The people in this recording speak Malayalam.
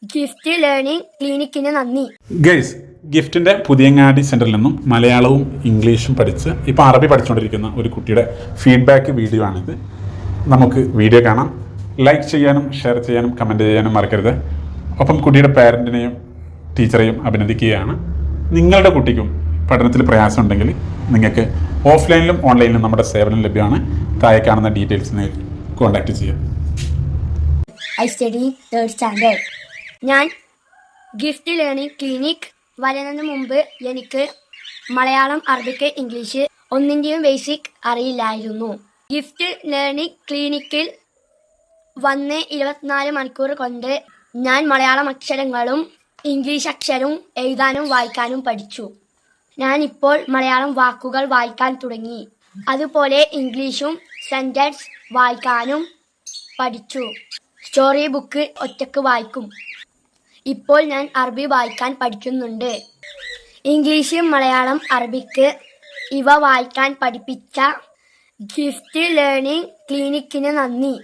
ഗിഫ്റ്റ് ലേണിംഗ് ക്ലിനിക്കിന് നന്ദി. ഗൈസ്, ഗിഫ്റ്റിൻ്റെ പുതിയങ്ങാടി സെൻറ്ററിൽ നിന്നും മലയാളവും ഇംഗ്ലീഷും പഠിച്ച് ഇപ്പോൾ അറബി പഠിച്ചുകൊണ്ടിരിക്കുന്ന ഒരു കുട്ടിയുടെ ഫീഡ്ബാക്ക് വീഡിയോ ആണിത്. നമുക്ക് വീഡിയോ കാണാം. ലൈക്ക് ചെയ്യാനും ഷെയർ ചെയ്യാനും കമൻറ്റ് ചെയ്യാനും മറക്കരുത്. ഒപ്പം കുട്ടിയുടെ പാരൻറ്റിനെയും ടീച്ചറെയും അഭിനന്ദിക്കുകയാണ്. നിങ്ങളുടെ കുട്ടിക്കും പഠനത്തിൽ പ്രയാസമുണ്ടെങ്കിൽ നിങ്ങൾക്ക് ഓഫ്ലൈനിലും ഓൺലൈനിലും നമ്മുടെ സേവനം ലഭ്യമാണ്. താഴെ കാണുന്ന ഡീറ്റെയിൽസിന് കോൺടാക്റ്റ് ചെയ്യാം. I study 3rd standard. ഞാൻ ഗിഫ്റ്റ് ലേണിംഗ് ക്ലിനിക് വരുന്നതിന് മുമ്പ് എനിക്ക് മലയാളം, അറബിക്ക്, ഇംഗ്ലീഷ് ഒന്നിൻ്റെയും ബേസിക് അറിയില്ലായിരുന്നു. ഗിഫ്റ്റ് ലേണിംഗ് ക്ലിനിക്കിൽ വന്ന് 24 മണിക്കൂർ കൊണ്ട് ഞാൻ മലയാളം അക്ഷരങ്ങളും ഇംഗ്ലീഷ് അക്ഷരവും എഴുതാനും വായിക്കാനും പഠിച്ചു. ഞാനിപ്പോൾ മലയാളം വാക്കുകൾ വായിക്കാൻ തുടങ്ങി. അതുപോലെ ഇംഗ്ലീഷും സെൻറ്റൻസ് വായിക്കാനും പഠിച്ചു. സ്റ്റോറി ബുക്ക് ഒറ്റക്ക് വായിക്കും. ഇപ്പോൾ ഞാൻ അറബി വായിക്കാൻ പഠിക്കുന്നുണ്ട്. ഇംഗ്ലീഷ്, മലയാളം, അറബിക്ക് ഇവ വായിക്കാൻ പഠിപ്പിച്ച ഗിഫ്റ്റ് ലേണിംഗ് ക്ലിനിക്കിന് നന്ദി.